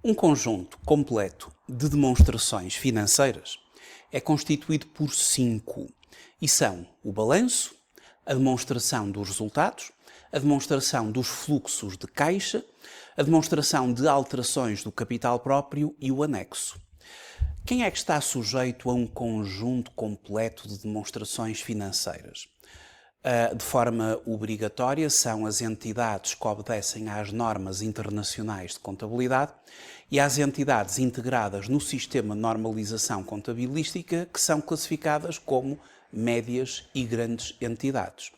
Um conjunto completo de demonstrações financeiras é constituído por 5 e são o balanço, a demonstração dos resultados, a demonstração dos fluxos de caixa, a demonstração de alterações do capital próprio e o anexo. Quem é que está sujeito a um conjunto completo de demonstrações financeiras? De forma obrigatória, são as entidades que obedecem às normas internacionais de contabilidade e às entidades integradas no sistema de normalização contabilística, que são classificadas como médias e grandes entidades.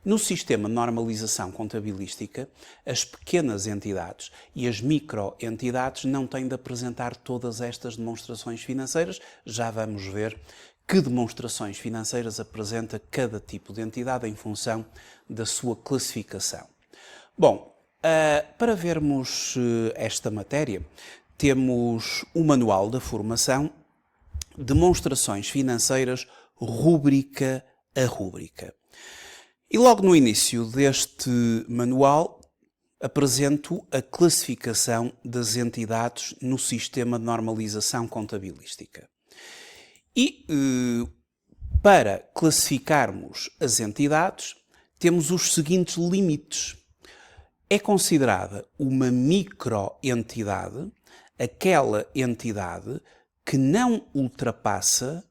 No sistema de normalização contabilística, as pequenas entidades e as microentidades não têm de apresentar todas estas demonstrações financeiras. Já vamos ver que demonstrações financeiras apresenta cada tipo de entidade em função da sua classificação. Bom, para vermos esta matéria, temos o Manual da Formação, Demonstrações Financeiras, rúbrica a rúbrica. E logo no início deste manual apresento a classificação das entidades no sistema de normalização contabilística. E para classificarmos as entidades, temos os seguintes limites. É considerada uma microentidade aquela entidade que não ultrapassa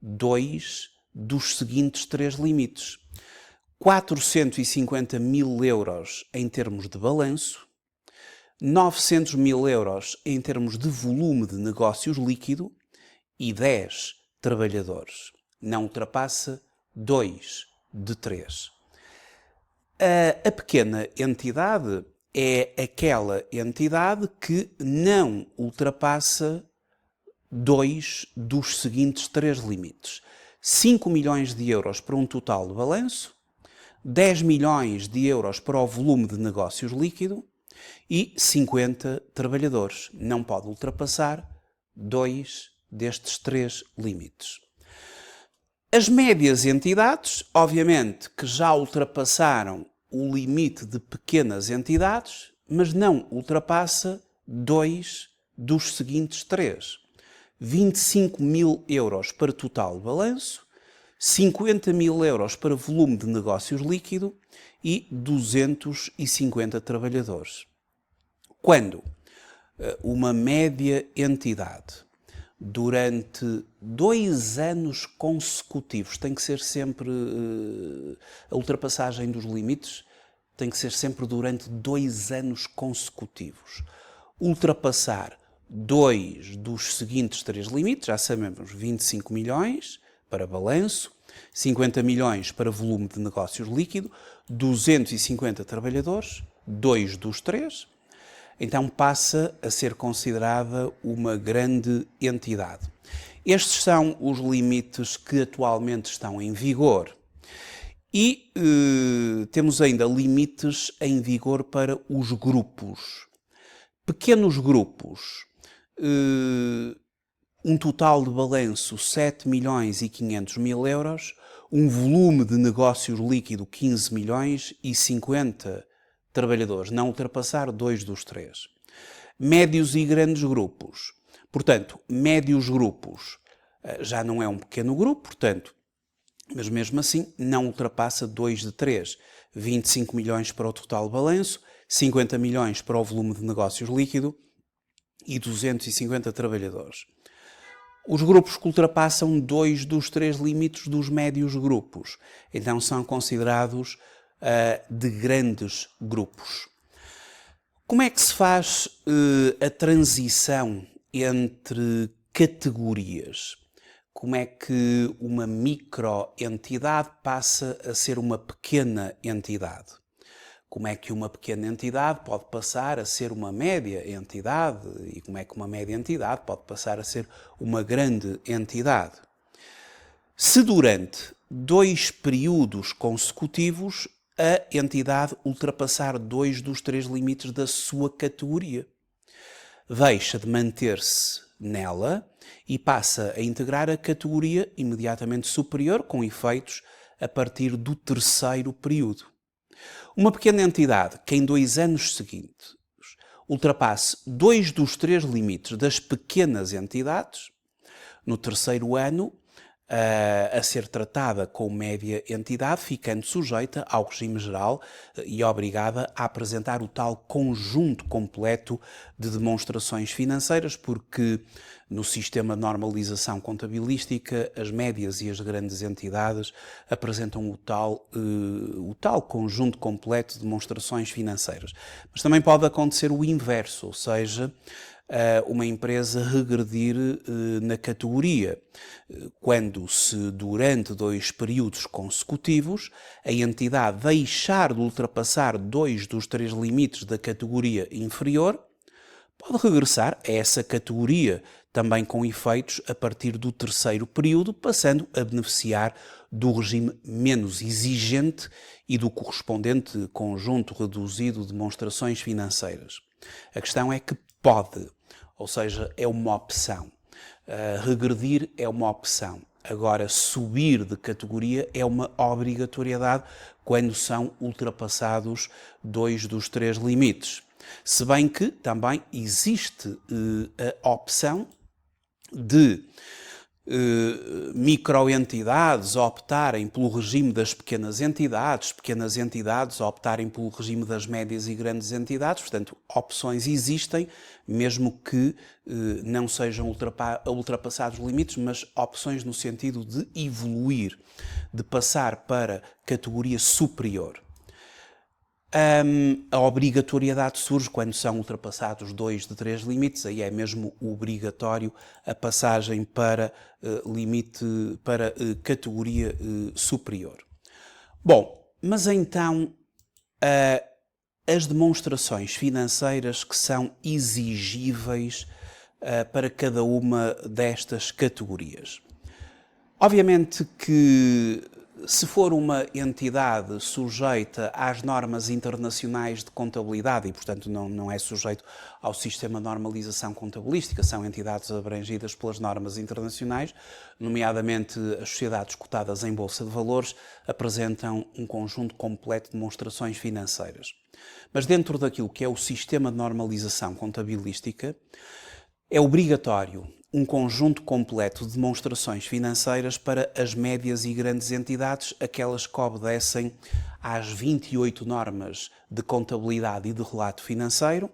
2 dos seguintes 3 limites. 450 mil euros em termos de balanço, 900 mil euros em termos de volume de negócios líquido e 10 trabalhadores. Não ultrapassa 2 de 3. A pequena entidade é aquela entidade que não ultrapassa 2 dos seguintes 3 limites. 5 milhões de euros para um total de balanço, 10 milhões de euros para o volume de negócios líquido e 50 trabalhadores. Não pode ultrapassar 2 destes 3 limites. As médias entidades, obviamente, que já ultrapassaram o limite de pequenas entidades, mas não ultrapassa 2 dos seguintes 3. 25 mil euros para total de balanço, 50 mil euros para volume de negócios líquido e 250 trabalhadores. Quando uma média entidade durante 2 anos consecutivos, tem que ser sempre a ultrapassagem dos limites, tem que ser sempre durante 2 anos consecutivos, ultrapassar 2 dos seguintes 3 limites, já sabemos, 25 milhões para balanço, 50 milhões para volume de negócios líquido, 250 trabalhadores, 2 dos 3, então passa a ser considerada uma grande entidade. Estes são os limites que atualmente estão em vigor. E temos ainda limites em vigor para os grupos. Pequenos grupos, um total de balanço 7 milhões e 500 mil euros, um volume de negócios líquido 15 milhões e 50 trabalhadores, não ultrapassar 2 dos 3. Médios e grandes grupos. Portanto, médios grupos já não é um pequeno grupo, portanto, mas mesmo assim não ultrapassa 2 de 3. 25 milhões para o total balanço, 50 milhões para o volume de negócios líquido e 250 trabalhadores. Os grupos que ultrapassam 2 dos 3 limites dos médios grupos, então são considerados de grandes grupos. Como é que se faz a transição entre categorias? Como é que uma microentidade passa a ser uma pequena entidade? Como é que uma pequena entidade pode passar a ser uma média entidade? E como é que uma média entidade pode passar a ser uma grande entidade? Se durante 2 períodos consecutivos a entidade ultrapassar 2 dos 3 limites da sua categoria, deixa de manter-se nela e passa a integrar a categoria imediatamente superior, com efeitos a partir do 3º período. Uma pequena entidade que em 2 anos seguintes ultrapasse 2 dos 3 limites das pequenas entidades, no terceiro ano, a ser tratada como média entidade, ficando sujeita ao regime geral e obrigada a apresentar o tal conjunto completo de demonstrações financeiras, porque no sistema de normalização contabilística as médias e as grandes entidades apresentam o tal conjunto completo de demonstrações financeiras. Mas também pode acontecer o inverso, ou seja, uma empresa regredir na categoria, quando se durante 2 períodos consecutivos a entidade deixar de ultrapassar 2 dos 3 limites da categoria inferior, pode regressar a essa categoria também com efeitos a partir do terceiro período, passando a beneficiar do regime menos exigente e do correspondente conjunto reduzido de demonstrações financeiras. A questão é que pode, ou seja, é uma opção. Regredir é uma opção. Agora, subir de categoria é uma obrigatoriedade quando são ultrapassados 2 dos 3 limites. Se bem que também existe a opção de microentidades optarem pelo regime das pequenas entidades optarem pelo regime das médias e grandes entidades. Portanto, opções existem, mesmo que não sejam ultrapassados limites, mas opções no sentido de evoluir, de passar para categoria superior. A obrigatoriedade surge quando são ultrapassados 2 de 3 limites, aí é mesmo obrigatório a passagem para categoria superior. Bom, mas então as demonstrações financeiras que são exigíveis para cada uma destas categorias. Obviamente que se for uma entidade sujeita às normas internacionais de contabilidade e, portanto, não é sujeito ao sistema de normalização contabilística, são entidades abrangidas pelas normas internacionais, nomeadamente as sociedades cotadas em Bolsa de Valores, apresentam um conjunto completo de demonstrações financeiras. Mas dentro daquilo que é o sistema de normalização contabilística, é obrigatório um conjunto completo de demonstrações financeiras para as médias e grandes entidades, aquelas que obedecem às 28 normas de contabilidade e de relato financeiro,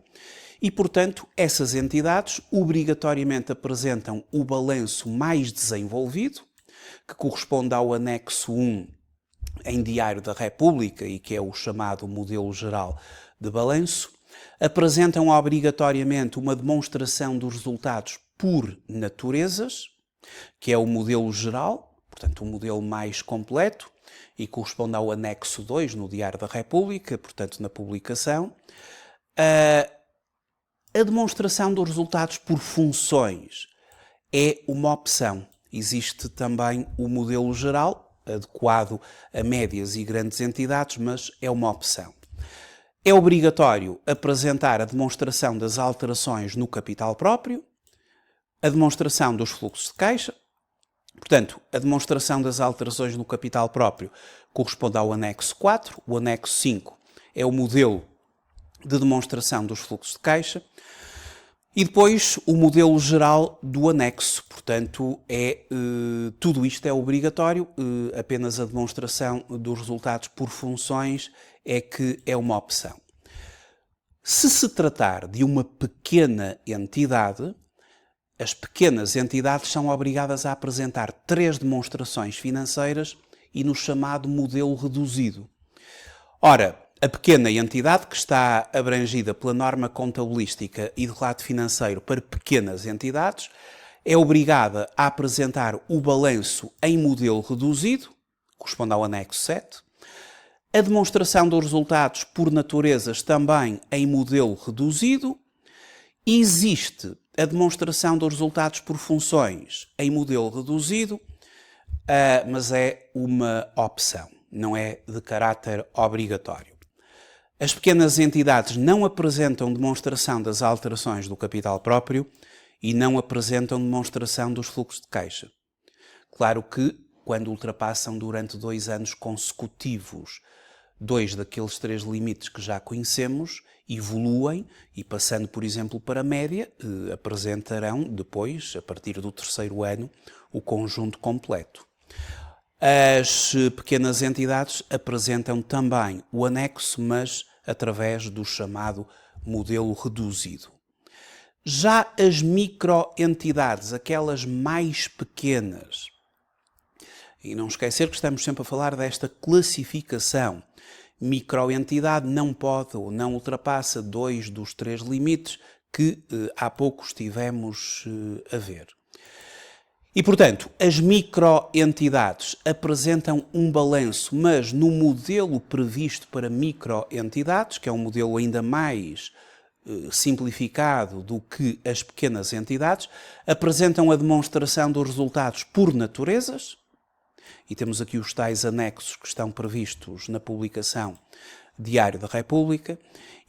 e, portanto, essas entidades obrigatoriamente apresentam o balanço mais desenvolvido, que corresponde ao anexo 1 em Diário da República e que é o chamado modelo geral de balanço, apresentam obrigatoriamente uma demonstração dos resultados por naturezas, que é o modelo geral, portanto o modelo mais completo, e corresponde ao anexo 2 no Diário da República, portanto na publicação. A demonstração dos resultados por funções é uma opção. Existe também o modelo geral, adequado a médias e grandes entidades, mas é uma opção. É obrigatório apresentar a demonstração das alterações no capital próprio, a demonstração dos fluxos de caixa. Portanto, a demonstração das alterações no capital próprio corresponde ao anexo 4, o anexo 5 é o modelo de demonstração dos fluxos de caixa, e depois o modelo geral do anexo. Portanto, tudo isto é obrigatório, apenas a demonstração dos resultados por funções é que é uma opção. Se se tratar de uma pequena entidade, as pequenas entidades são obrigadas a apresentar 3 demonstrações financeiras e no chamado modelo reduzido. Ora, a pequena entidade, que está abrangida pela norma contabilística e de relato financeiro para pequenas entidades, é obrigada a apresentar o balanço em modelo reduzido, corresponde ao anexo 7, a demonstração dos resultados por naturezas também em modelo reduzido. Existe a demonstração dos resultados por funções em modelo reduzido, mas é uma opção, não é de caráter obrigatório. As pequenas entidades não apresentam demonstração das alterações do capital próprio e não apresentam demonstração dos fluxos de caixa. Claro que, quando ultrapassam durante 2 anos consecutivos 2 daqueles 3 limites que já conhecemos, evoluem e, passando, por exemplo, para a média, apresentarão depois, a partir do terceiro ano, o conjunto completo. As pequenas entidades apresentam também o anexo, mas através do chamado modelo reduzido. Já as microentidades, aquelas mais pequenas, e não esquecer que estamos sempre a falar desta classificação, microentidade não pode ou não ultrapassa 2 dos 3 limites que há pouco estivemos a ver. E, portanto, as microentidades apresentam um balanço, mas no modelo previsto para microentidades, que é um modelo ainda mais simplificado do que as pequenas entidades, apresentam a demonstração dos resultados por naturezas, e temos aqui os tais anexos que estão previstos na publicação Diário da República,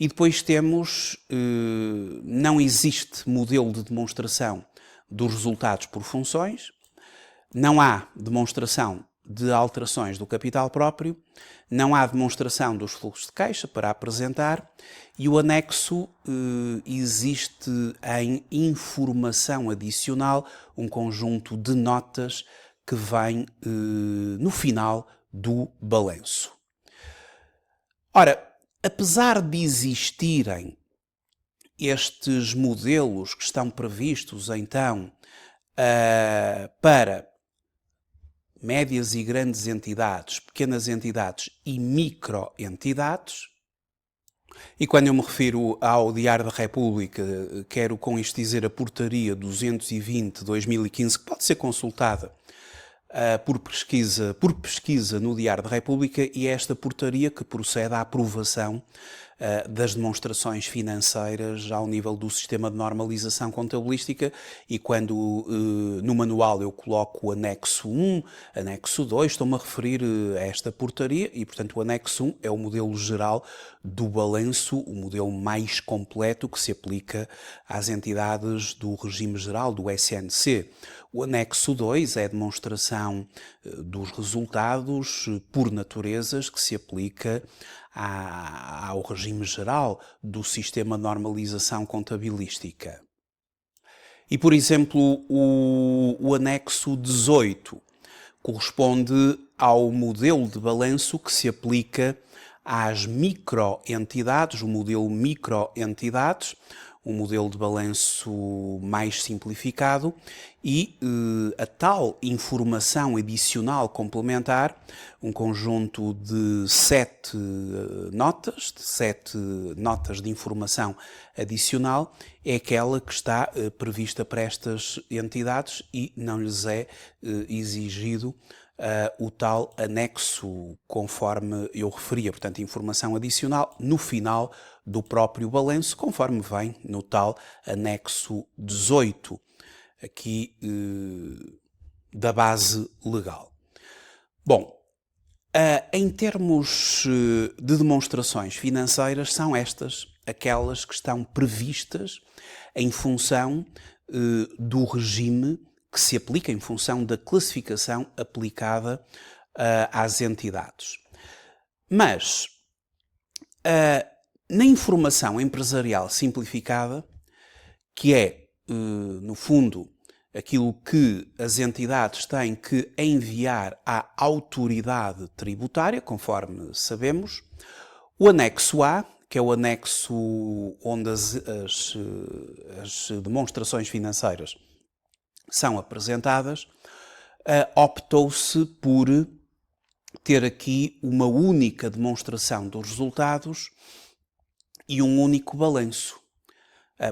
e depois temos, não existe modelo de demonstração dos resultados por funções, não há demonstração de alterações do capital próprio, não há demonstração dos fluxos de caixa para apresentar e o anexo existe em informação adicional, um conjunto de notas que vem no final do balanço. Ora, apesar de existirem estes modelos que estão previstos, então, para médias e grandes entidades, pequenas entidades e microentidades, e quando eu me refiro ao Diário da República, quero com isto dizer a Portaria 220/2015, que pode ser consultada por pesquisa no Diário da República, e é esta portaria que procede à aprovação das demonstrações financeiras ao nível do sistema de normalização contabilística, e quando no manual eu coloco o anexo 1, anexo 2, estou-me a referir a esta portaria e, portanto, o anexo 1 é o modelo geral do balanço, o modelo mais completo que se aplica às entidades do regime geral do SNC. O anexo 2 é a demonstração dos resultados por naturezas que se aplica ao regime geral do sistema de normalização contabilística. E, por exemplo, o anexo 18 corresponde ao modelo de balanço que se aplica às microentidades, o modelo microentidades, um modelo de balanço mais simplificado, e a tal informação adicional complementar, um conjunto de 7 notas de informação adicional, é aquela que está prevista para estas entidades e não lhes é exigido o tal anexo, conforme eu referia, portanto, informação adicional no final do próprio balanço, conforme vem no tal anexo 18, aqui da base legal. Bom, em termos de demonstrações financeiras, são estas aquelas que estão previstas em função do regime que se aplica, em função da classificação aplicada às entidades. Mas, na informação empresarial simplificada, que é, no fundo, aquilo que as entidades têm que enviar à autoridade tributária, conforme sabemos, o anexo A, que é o anexo onde as demonstrações financeiras são apresentadas, optou-se por ter aqui uma única demonstração dos resultados e um único balanço,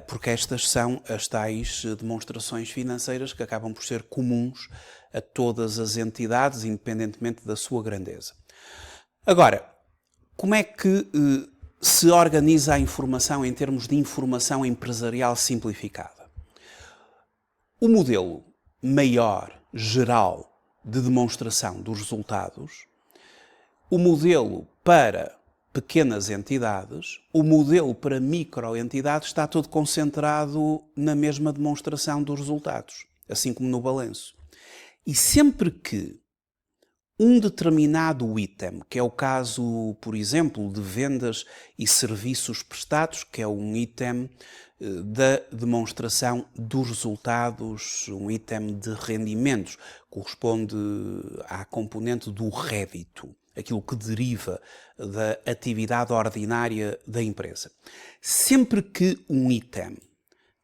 porque estas são as tais demonstrações financeiras que acabam por ser comuns a todas as entidades, independentemente da sua grandeza. Agora, como é que se organiza a informação em termos de informação empresarial simplificada? O modelo maior, geral, de demonstração dos resultados, o modelo para pequenas entidades, o modelo para microentidades está todo concentrado na mesma demonstração dos resultados, assim como no balanço. E sempre que um determinado item, que é o caso, por exemplo, de vendas e serviços prestados, que é um item da demonstração dos resultados, um item de rendimentos, corresponde à componente do rédito, aquilo que deriva da atividade ordinária da empresa. Sempre que um item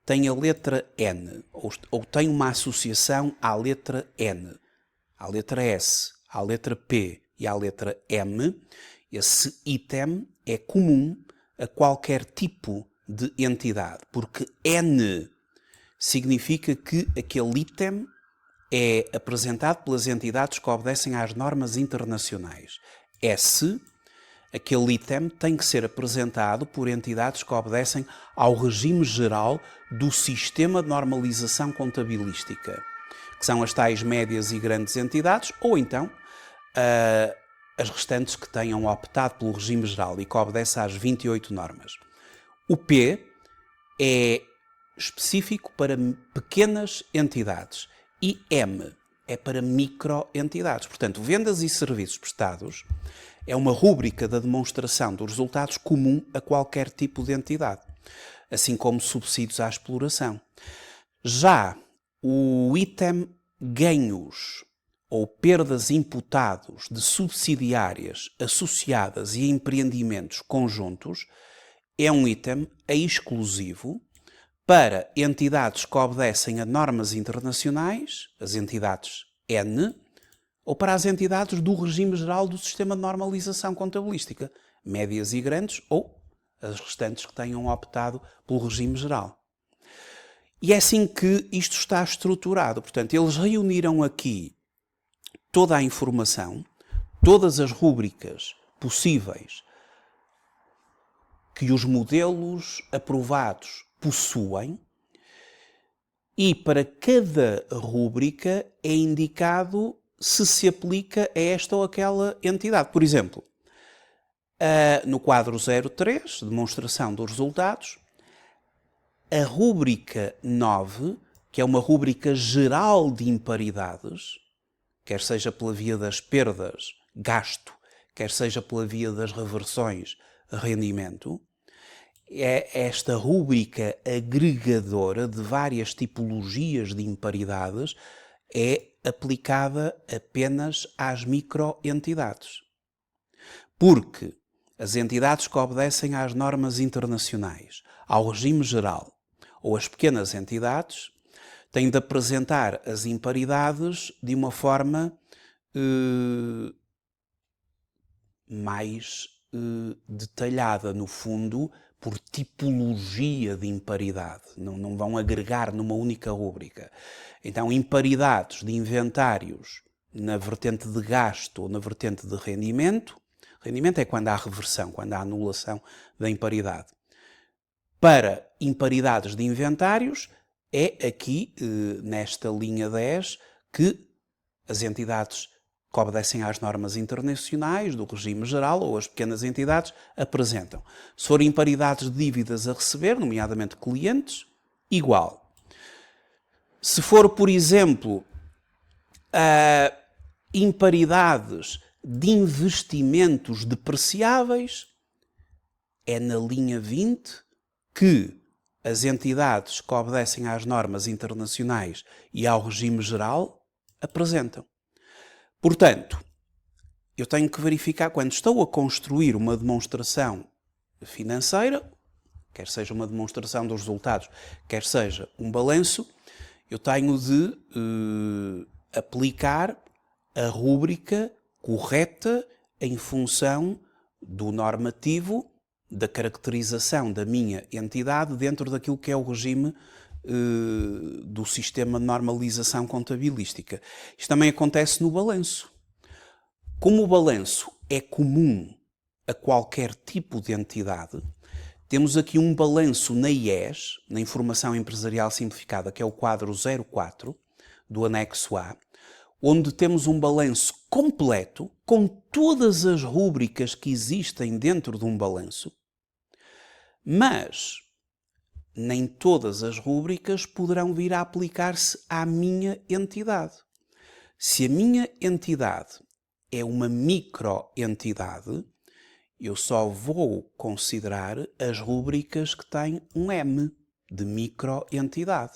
tem a letra N, ou tem uma associação à letra N, à letra S, à letra P e à letra M, esse item é comum a qualquer tipo de entidade, porque N significa que aquele item é apresentado pelas entidades que obedecem às normas internacionais. S, aquele item tem que ser apresentado por entidades que obedecem ao regime geral do Sistema de Normalização Contabilística, que são as tais médias e grandes entidades, ou então as restantes que tenham optado pelo regime geral e que obedecem às 28 normas. O P é específico para pequenas entidades e M é para microentidades. Portanto, vendas e serviços prestados é uma rúbrica da demonstração dos resultados comum a qualquer tipo de entidade, assim como subsídios à exploração. Já o item ganhos ou perdas imputados de subsidiárias associadas e empreendimentos conjuntos é um item exclusivo para entidades que obedecem a normas internacionais, as entidades N, ou para as entidades do regime geral do Sistema de Normalização Contabilística, médias e grandes, ou as restantes que tenham optado pelo regime geral. E é assim que isto está estruturado. Portanto, eles reuniram aqui toda a informação, todas as rúbricas possíveis que os modelos aprovados possuem, e para cada rúbrica é indicado se aplica a esta ou aquela entidade. Por exemplo, no quadro 03, demonstração dos resultados, a rúbrica 9, que é uma rúbrica geral de imparidades, quer seja pela via das perdas, gasto, quer seja pela via das reversões, rendimento, é esta rúbrica agregadora de várias tipologias de imparidades, é aplicada apenas às microentidades. Porque as entidades que obedecem às normas internacionais, ao regime geral, ou as pequenas entidades, têm de apresentar as imparidades de uma forma mais detalhada, no fundo, por tipologia de imparidade. Não vão agregar numa única rúbrica. Então, imparidades de inventários na vertente de gasto ou na vertente de rendimento. Rendimento é quando há reversão, quando há anulação da imparidade. Para imparidades de inventários, é aqui, nesta linha 10, que as entidades que obedecem às normas internacionais, do regime geral, ou as pequenas entidades, apresentam. Se forem imparidades de dívidas a receber, nomeadamente clientes, igual. Se for, por exemplo, imparidades de investimentos depreciáveis, é na linha 20 que as entidades que obedecem às normas internacionais e ao regime geral apresentam. Portanto, eu tenho que verificar, quando estou a construir uma demonstração financeira, quer seja uma demonstração dos resultados, quer seja um balanço, eu tenho de aplicar a rúbrica correta em função do normativo, da caracterização da minha entidade dentro daquilo que é o regime do Sistema de Normalização Contabilística. Isto também acontece no balanço. Como o balanço é comum a qualquer tipo de entidade, temos aqui um balanço na IES, na Informação Empresarial Simplificada, que é o quadro 04 do anexo A, onde temos um balanço completo com todas as rúbricas que existem dentro de um balanço, mas nem todas as rúbricas poderão vir a aplicar-se à minha entidade. Se a minha entidade é uma microentidade, eu só vou considerar as rúbricas que têm um M de microentidade.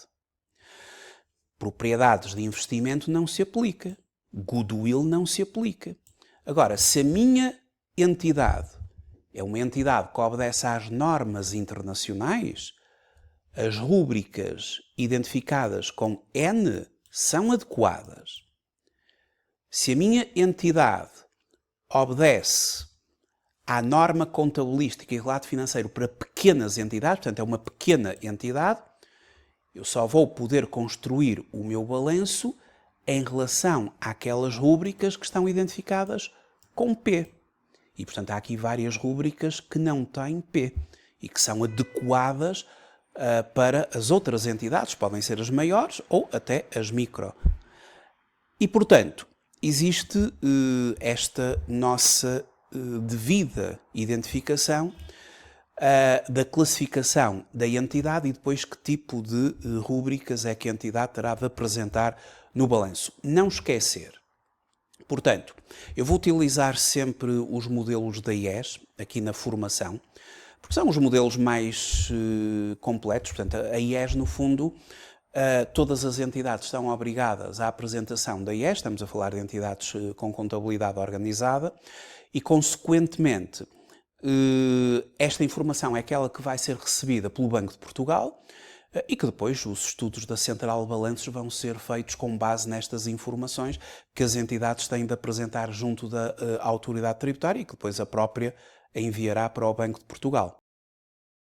Propriedades de investimento não se aplica. Goodwill não se aplica. Agora, se a minha entidade é uma entidade que obedece às normas internacionais, as rúbricas identificadas com N são adequadas. Se a minha entidade obedece à norma contabilística e relato financeiro para pequenas entidades, portanto é uma pequena entidade, eu só vou poder construir o meu balanço em relação àquelas rúbricas que estão identificadas com P. E, portanto, há aqui várias rúbricas que não têm P e que são adequadas para as outras entidades, podem ser as maiores ou até as micro. E, portanto, existe esta nossa devida identificação da classificação da entidade e depois que tipo de rúbricas é que a entidade terá de apresentar no balanço. Não esquecer. Portanto, eu vou utilizar sempre os modelos da IES aqui na formação, porque são os modelos mais completos. Portanto, a IES, no fundo, todas as entidades estão obrigadas à apresentação da IES, estamos a falar de entidades com contabilidade organizada, e, consequentemente, esta informação é aquela que vai ser recebida pelo Banco de Portugal e que depois os estudos da Central de Balanços vão ser feitos com base nestas informações que as entidades têm de apresentar junto da autoridade tributária e que depois a própria enviará para o Banco de Portugal.